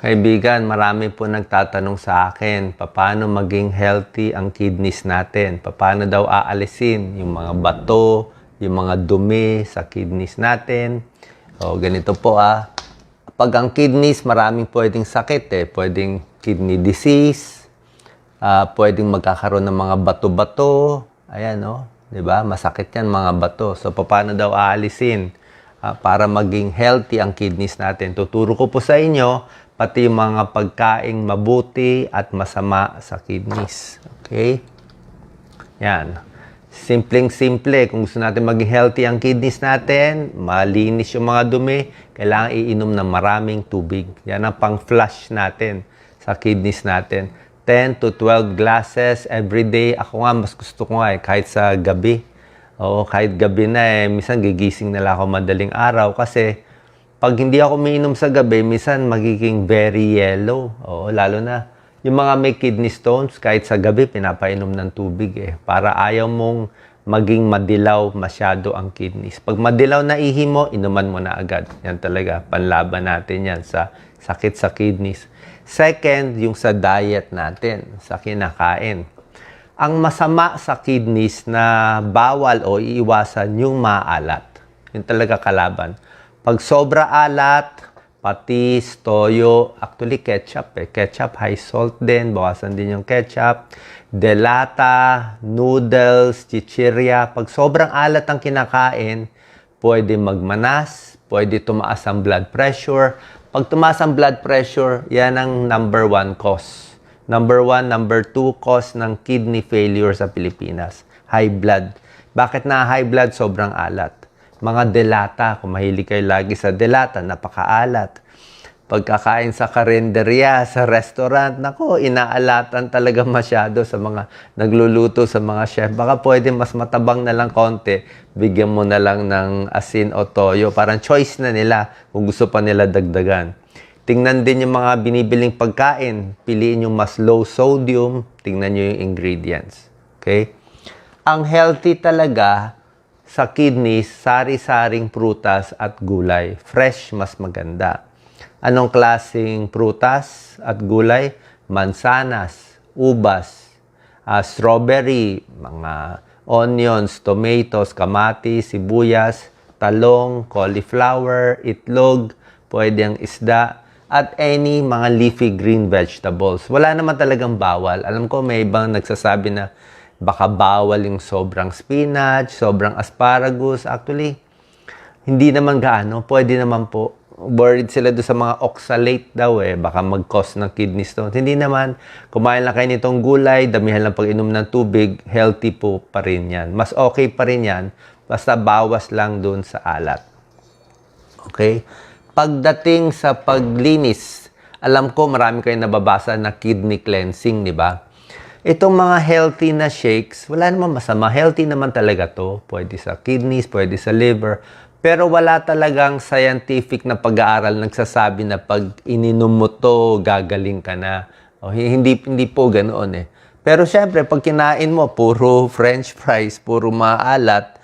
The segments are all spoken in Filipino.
Kaibigan, marami po nagtatanong sa akin, paano maging healthy ang kidneys natin? Paano daw aalisin yung mga bato, yung mga dumi sa kidneys natin? O, ganito po Pag ang kidneys, maraming pwedeng sakit Pwedeng kidney disease, pwedeng magkakaroon ng mga bato-bato. Ayan, di ba? Masakit yan, mga bato. So, paano daw aalisin para maging healthy ang kidneys natin? Tuturo ko po sa inyo pati yung mga pagkaing mabuti at masama sa kidneys. Okay? Yan. Simpleng-simple. Kung gusto natin maging healthy ang kidneys natin, malinis yung mga dumi, kailangan iinom ng maraming tubig. Yan ang pang-flush natin sa kidneys natin. 10 to 12 glasses every day. Ako nga, mas gusto ko nga kahit sa gabi. Oo, kahit gabi na minsan gigising na lang ako madaling araw kasi pag hindi ako umiinom sa gabi, minsan magiging very yellow. Oo, lalo na yung mga may kidney stones, kahit sa gabi, pinapainom ng tubig para ayaw mong maging madilaw masyado ang kidneys. Pag madilaw na ihi mo, inuman mo na agad. Yan talaga, panlaban natin yan sa sakit sa kidneys. Second, yung sa diet natin, sa kinakain. Ang masama sa kidneys na bawal o iiwasan yung maalat. Yun talaga kalaban. Pag sobra alat, patis, toyo, actually ketchup Ketchup, high salt din, bawasan din yung ketchup. Delata, noodles, chichirya. Pag sobrang alat ang kinakain, pwede magmanas, pwede tumaas ang blood pressure. Pag tumaas ang blood pressure, yan ang number 1 cause. Number 1, number 2 cause ng kidney failure sa Pilipinas. High blood. Bakit na high blood? Sobrang alat. Mga delata, kung mahilig kayo lagi sa delata, napakaalat. Pagkakain sa karinderya, sa restaurant, nako, inaalatan talaga masyado sa mga nagluluto, sa mga chef. Baka pwede mas matabang na lang konti, bigyan mo na lang ng asin o toyo. Parang choice na nila kung gusto pa nila dagdagan. Tingnan din yung mga binibiling pagkain. Piliin yung mas low sodium. Tingnan nyo yung ingredients. Okay? Ang healthy talaga sa kidneys, sari-saring prutas at gulay. Fresh, mas maganda. Anong klaseng prutas at gulay? Mansanas, ubas, strawberry, mga onions, tomatoes, kamatis, sibuyas, talong, cauliflower, itlog, pwede ang isda, at any mga leafy green vegetables. Wala naman talagang bawal. Alam ko may ibang nagsasabi na baka bawal yung sobrang spinach, sobrang asparagus. Actually, hindi naman gaano. Pwede naman po. Worried sila doon sa mga oxalate daw Baka mag-cause ng kidney stones. Hindi naman. Kumain lang kayo nitong gulay, damihan lang pag-inom ng tubig, healthy po pa rin yan. Mas okay pa rin yan, basta bawas lang doon sa alat. Okay? Pagdating sa paglinis, alam ko marami kayong nababasa na kidney cleansing, di ba? Itong mga healthy na shakes, wala naman masama. Healthy naman talaga to. Pwede sa kidneys, pwede sa liver. Pero wala talagang scientific na pag-aaral nagsasabi na pag ininom mo to, gagaling ka na. Hindi po ganoon Pero syempre, pag kinain mo, puro french fries, puro maalat,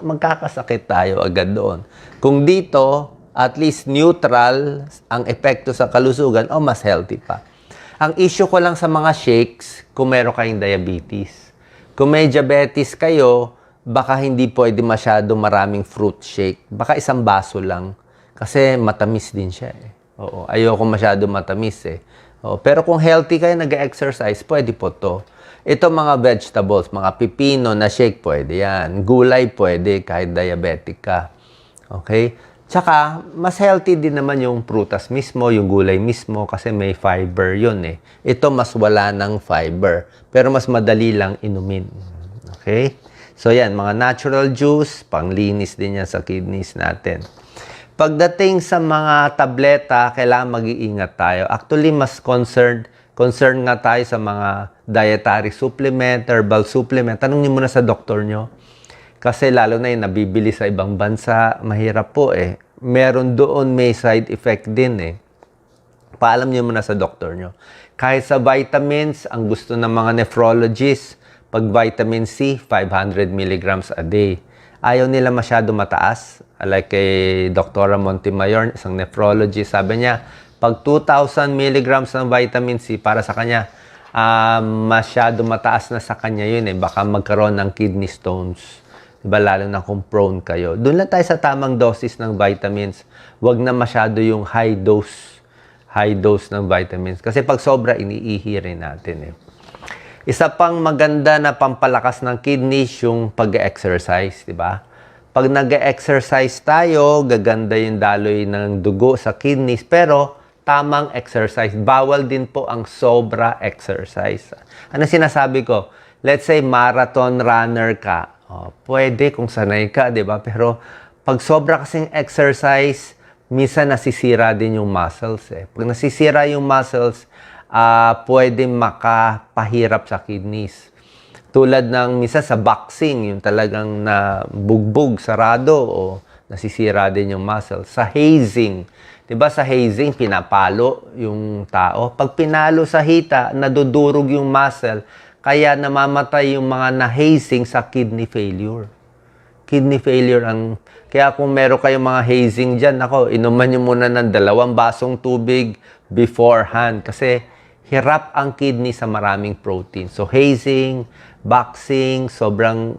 magkakasakit tayo agad doon. Kung dito, at least neutral ang epekto sa kalusugan, mas healthy pa. Ang issue ko lang sa mga shakes, kung meron kayong diabetes. Kung may diabetes kayo, baka hindi pwede masyado maraming fruit shake. Baka isang baso lang. Kasi matamis din siya Oo, ayoko masyado matamis Pero kung healthy kayo, nag-exercise, pwede po to. Ito mga vegetables, mga pipino na shake, pwede yan. Gulay, pwede kahit diabetic ka. Okay? Tsaka, mas healthy din naman yung prutas mismo, yung gulay mismo, kasi may fiber yun Ito, mas wala ng fiber. Pero mas madali lang inumin. Okay? So, yan, mga natural juice, panglinis din yan sa kidneys natin. Pagdating sa mga tableta, kailangan mag-iingat tayo. Actually, mas concerned nga tayo sa mga dietary supplement, herbal supplement. Tanong niyo muna sa doktor nyo. Kasi lalo na yung nabibili sa ibang bansa, mahirap po Meron doon may side effect din Paalam niyo muna sa doktor nyo. Kahit sa vitamins, ang gusto ng mga nephrologists, pag vitamin C, 500 milligrams a day. Ayaw nila masyado mataas. Like kay Dr. Montemayor, isang nephrologist, sabi niya, Pag 2,000 milligrams ng vitamin C, para sa kanya, masyado mataas na sa kanya yun eh. Baka magkaroon ng kidney stones. Diba? Lalo na kung prone kayo. Doon lang tayo sa tamang dosis ng vitamins. Huwag na masyado yung high dose ng vitamins. Kasi pag sobra, iniihi rin natin eh. Isa pang maganda na pampalakas ng kidneys yung pag-exercise, di ba? Pag nag-exercise tayo, gaganda yung daloy ng dugo sa kidneys, pero tamang exercise. Bawal din po ang sobra exercise. Ano sinasabi ko? Let's say marathon runner ka. Pwede kung sanay ka, di ba? Pero pag sobra kasing exercise, minsan nasisira din yung muscles eh. Pag nasisira yung muscles, pwede makapahirap sa kidneys. Tulad ng misa sa boxing, yung talagang na bugbog, sarado, o nasisira din yung muscle. Sa hazing, diba sa hazing, pinapalo yung tao. Pag pinalo sa hita, nadudurog yung muscle, kaya namamatay yung mga na-hazing sa kidney failure. Kidney failure ang... Kaya kung meron kayong mga hazing dyan, ako, inuman nyo muna ng 2 basong tubig beforehand. Kasi hirap ang kidney sa maraming protein. So, hazing, boxing, sobrang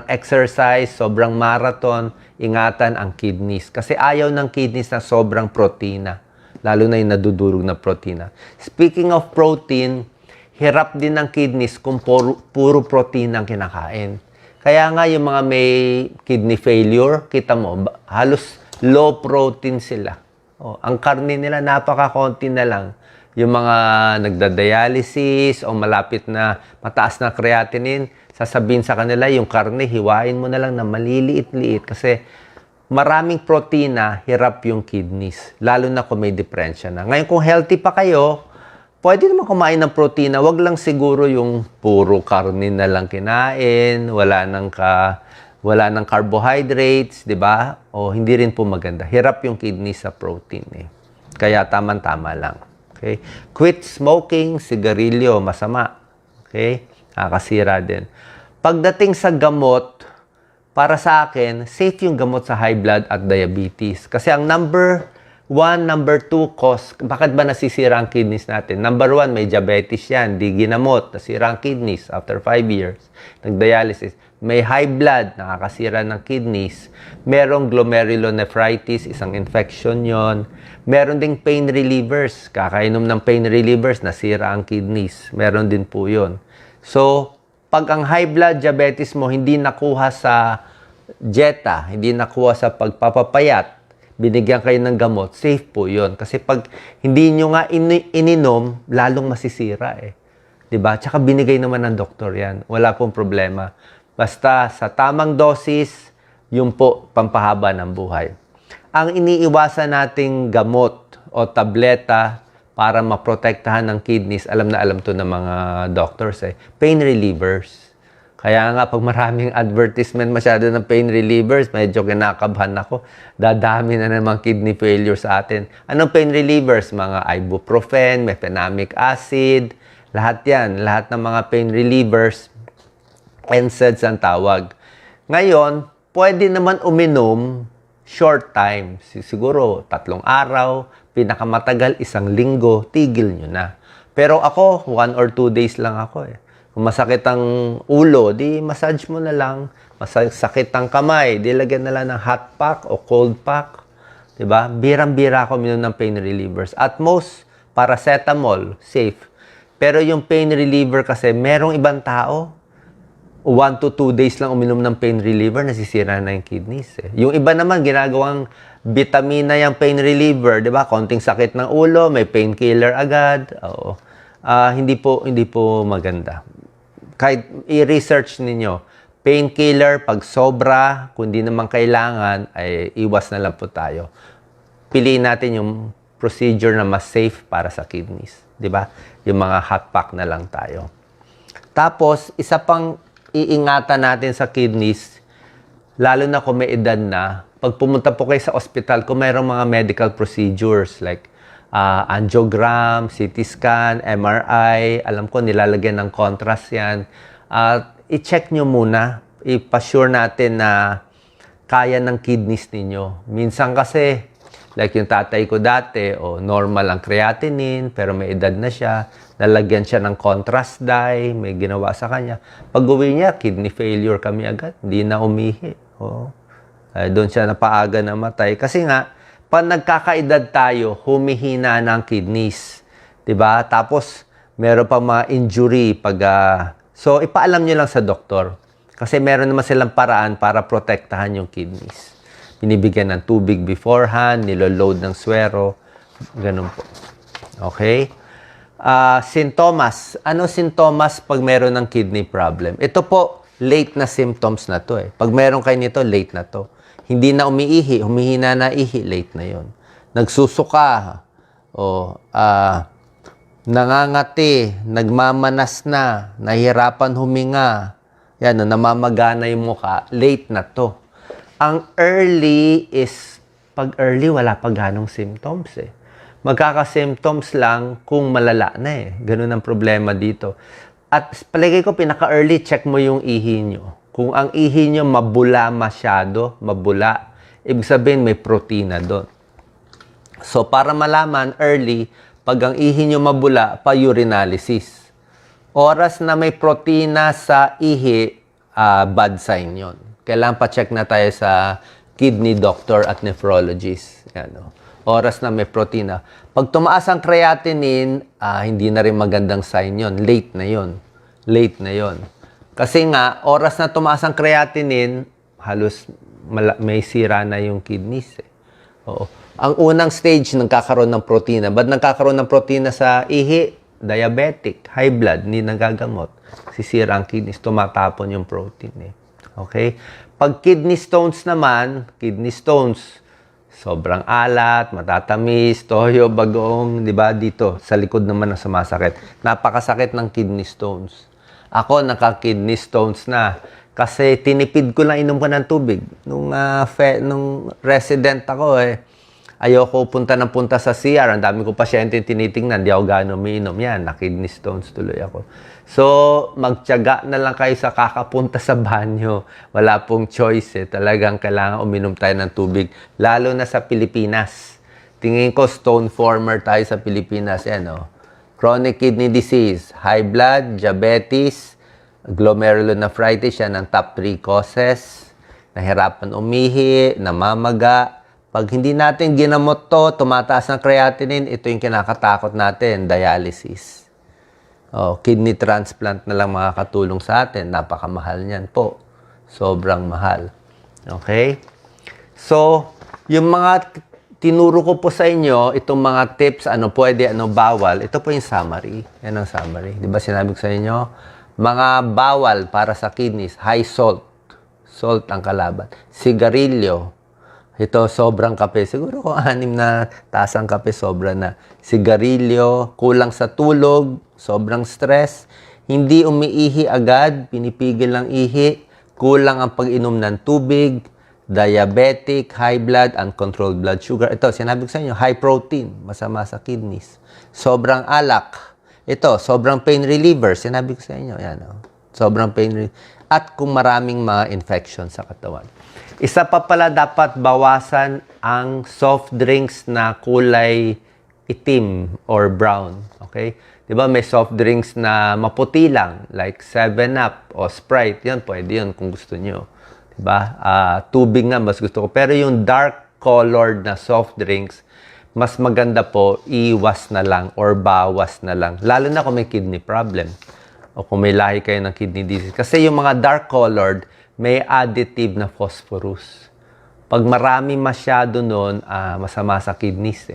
exercise, sobrang marathon, ingatan ang kidneys. Kasi ayaw ng kidneys na sobrang protina. Lalo na yung nadudurog na protina. Speaking of protein, hirap din ng kidneys kung puro protein ang kinakain. Kaya nga yung mga may kidney failure, kita mo, halos low protein sila. Ang karne nila, napaka-konti na lang. Yung mga nagda-dialysis o malapit na mataas na creatinine, sasabihin sa kanila, yung karne, hiwain mo na lang na maliliit-liit kasi maraming protina, hirap yung kidneys. Lalo na kung may diferensya na. Ngayon, kung healthy pa kayo, pwede naman kumain ng protina. Wag lang siguro yung puro karne na lang kinain, wala nang carbohydrates, di ba? O hindi rin po maganda. Hirap yung kidney sa protein eh. Kaya tama-tama lang. Okay? Quit smoking, sigarilyo, masama. Okay? Nakakasira din. Pagdating sa gamot, para sa akin, safe yung gamot sa high blood at diabetes. Kasi ang number 1, number 2 cause, bakit ba nasisira ang kidneys natin? Number 1, may diabetes yan, di ginamot, nasira ang kidneys after 5 years, nag-dialysis. May high blood, nakakasira ng kidneys. Merong glomerulonephritis, isang infection yon. Meron ding pain relievers, kakainom ng pain relievers, nasira ang kidneys. Meron din po yon. So, pag ang high blood diabetes mo hindi nakuha sa dieta, hindi nakuha sa pagpapapayat, binigyan kayo ng gamot, safe po yon. Kasi pag hindi nyo nga ininom, lalong masisira eh. Diba? Tsaka binigay naman ng doktor yan. Wala pong problema. Basta sa tamang dosis, yun po pampahaba ng buhay. Ang iniiwasan nating gamot o tableta para maprotektahan ng kidneys, alam na alam to ng mga doctors eh, pain relievers. Kaya nga, pag maraming advertisement masyado ng pain relievers, medyo kinakabahan ako. Dadami na naman kidney failure sa atin. Anong pain relievers? Mga ibuprofen, mefenamic acid, lahat yan. Lahat ng mga pain relievers, NSAIDs ang tawag. Ngayon, pwede naman uminom short time. Siguro 3 araw, pinakamatagal 1 linggo, tigil nyo na. Pero ako, 1 or 2 days lang ako eh. Kung masakit ang ulo, di massage mo na lang. Masakit ang kamay, di lagyan na lang ng hot pack o cold pack. Diba? Birang-bira ako minom ng pain relievers. At most, paracetamol, safe. Pero yung pain reliever kasi, merong ibang tao, 1 to 2 days lang uminom ng pain reliever, nasisira na yung kidneys. Eh. Yung iba naman, ginagawang vitamina yung pain reliever, di ba? Konting sakit ng ulo, may painkiller agad. Oo. Hindi po maganda. Kahit i-research ninyo, painkiller, pag sobra, kung di naman kailangan, ay iwas na lang po tayo. Piliin natin yung procedure na mas safe para sa kidneys. Di ba? Yung mga hot pack na lang tayo. Tapos, isa pang iingatan natin sa kidneys, lalo na kung may edad na, pag pumunta po kayo sa ospital, kung mayroong mga medical procedures like angiogram, CT scan, MRI, alam ko nilalagyan ng contrast yan. I-check nyo muna, ipasure natin na kaya ng kidneys ninyo. Minsan kasi, Like yung tatay ko dati, normal ang creatinine, pero may edad na siya. Nalagyan siya ng contrast dye, may ginawa sa kanya. Pag uwi niya, kidney failure kami agad. Hindi na umihi. Doon siya napaaga namatay. Kasi nga, pag nagkakaedad tayo, humihina ng kidneys. Diba? Tapos, meron pa mga injury. So, ipaalam nyo lang sa doktor. Kasi meron naman silang paraan para protektahan yung kidneys. Binibigyan ng tubig beforehand, niloload ng swero. Ganun po. Okay? Sintomas. Ano sintomas pag meron ng kidney problem? Ito po, late na symptoms na to eh. Pag meron kayo nito, late na to. Hindi na umiihi, humihina na ihi, late na yon. Nagsusuka, nangangati, nagmamanas na, nahihirapan huminga, yan, namamagana yung mukha, late na to. Ang early is, pag early, wala pa ganong symptoms eh. Magkaka-symptoms lang kung malala na eh. Ganun ang problema dito. At palagay ko, pinaka-early, check mo yung ihi nyo. Kung ang ihi nyo mabula masyado, mabula, ibig sabihin may protina doon. So, para malaman early, pag ang ihi nyo mabula, pa-urinalysis. Oras na may protina sa ihi, bad sign yon. Kailangan pa-check na tayo sa kidney doctor at nephrologist. Yan, oras na may protina. Pag tumaas ang creatinine, hindi na rin magandang sign yon. Late na yon. Late na yon. Kasi nga, oras na tumaas ang creatinine, halos may sira na yung kidneys. Oo. Ang unang stage, nagkakaroon ng protina. Ba't nagkakaroon ng protina sa ihi? Diabetic, high blood, hindi nagagamot. Sisira ang kidneys, tumatapon yung protein. Okay? Pag kidney stones naman, kidney stones, sobrang alat, matatamis, toyo, bagong, di ba? Dito, sa likod naman ang sumasakit. Napakasakit ng kidney stones. Ako, naka-kidney stones na. Kasi tinipid ko lang inom ko ng tubig. Nung resident ako ayoko punta sa CR. Ang dami ko pasyente tinitingnan. Di ako gano'n umiinom. Yan, na-kidney stones tuloy ako. So, magtiyaga na lang kayo sa kakapunta sa banyo. Wala pong choice Talagang kailangan uminom tayo ng tubig. Lalo na sa Pilipinas. Tingin ko stone former tayo sa Pilipinas. Yan, chronic kidney disease, high blood, diabetes, glomerulonephritis, yan ang top 3 causes. Nahirapan umihi, namamaga. Pag hindi natin ginamot to, tumataas ng creatinine, ito yung kinakatakot natin, dialysis. Kidney transplant na lang makakatulong sa atin. Napakamahal niyan po. Sobrang mahal. Okay? So, yung mga tinuro ko po sa inyo, itong mga tips, ano pwede, ano bawal, ito po yung summary. Yan ang summary. Di ba sinabi ko sa inyo? Mga bawal para sa kidneys, high salt. Salt ang kalaban. Sigarilyo. Ito, sobrang kape. Siguro kung 6 na tasang kape, sobra na. Sigarilyo, kulang sa tulog, sobrang stress, hindi umiihi agad, pinipigil ng ihi, kulang ang pag-inom ng tubig, diabetic, high blood, uncontrolled blood sugar. Ito, sinabi ko sa inyo, high protein, masama sa kidneys. Sobrang alak. Ito, sobrang pain reliever. Sinabi ko sa inyo, yan. Sobrang pain reliever. At kung maraming mga infection sa katawan. Isa pa pala, dapat bawasan ang soft drinks na kulay itim or brown. Okay? Diba may soft drinks na maputi lang, like 7-Up o Sprite. Yan, pwede yun kung gusto nyo. Diba? Tubig nga mas gusto ko. Pero yung dark colored na soft drinks, mas maganda po iwas na lang or bawas na lang. Lalo na kung may kidney problem o kung may lahi kayo ng kidney disease. Kasi yung mga dark colored, may additive na phosphorus. Pag marami masyado nun, masama sa kidneys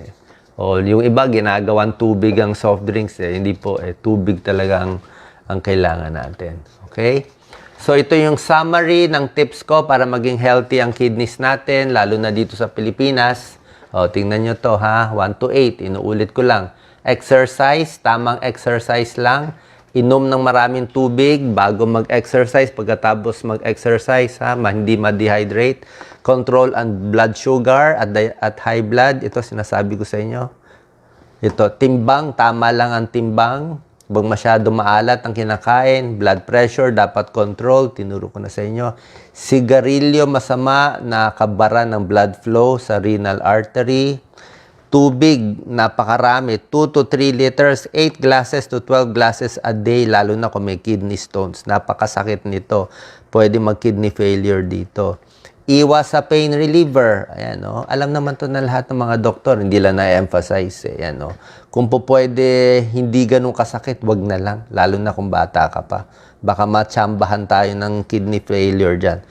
O yung iba, ginagawang tubig ang soft drinks Hindi po, tubig talaga ang kailangan natin. Okay? So, ito yung summary ng tips ko para maging healthy ang kidneys natin, lalo na dito sa Pilipinas. Tingnan nyo to, 1 to 8. Inuulit ko lang. Exercise, tamang exercise lang. Inom ng maraming tubig bago mag-exercise. Pagkatapos mag-exercise, hindi ma-dehydrate. Control ang blood sugar at high blood. Ito, sinasabi ko sa inyo. Ito, timbang. Tama lang ang timbang. Huwag masyado maalat ang kinakain. Blood pressure, dapat control. Tinuro ko na sa inyo. Sigarilyo, masama, nakabara ng blood flow sa renal artery. Tubig, napakarami. 2 to 3 liters, 8 glasses to 12 glasses a day, lalo na kung may kidney stones. Napakasakit nito. Pwede mag-kidney failure dito. Iwas sa pain reliever. Ayan, no? Alam naman to na lahat ng mga doktor. Hindi lang na-emphasize. Ayan, no? Kung po pwede, hindi ganun kasakit, wag na lang. Lalo na kung bata ka pa. Baka matsambahan tayo ng kidney failure dyan.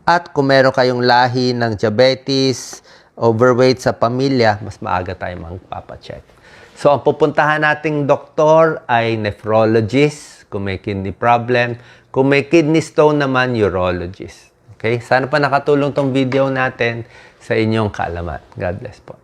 At kung meron kayong lahi ng diabetes, overweight sa pamilya, mas maaga tayo magpapacheck. So, ang pupuntahan nating doktor ay nephrologist, kung may kidney problem. Kung may kidney stone naman, urologist. Okay? Sana pa nakatulong tong video natin sa inyong kaalaman. God bless po.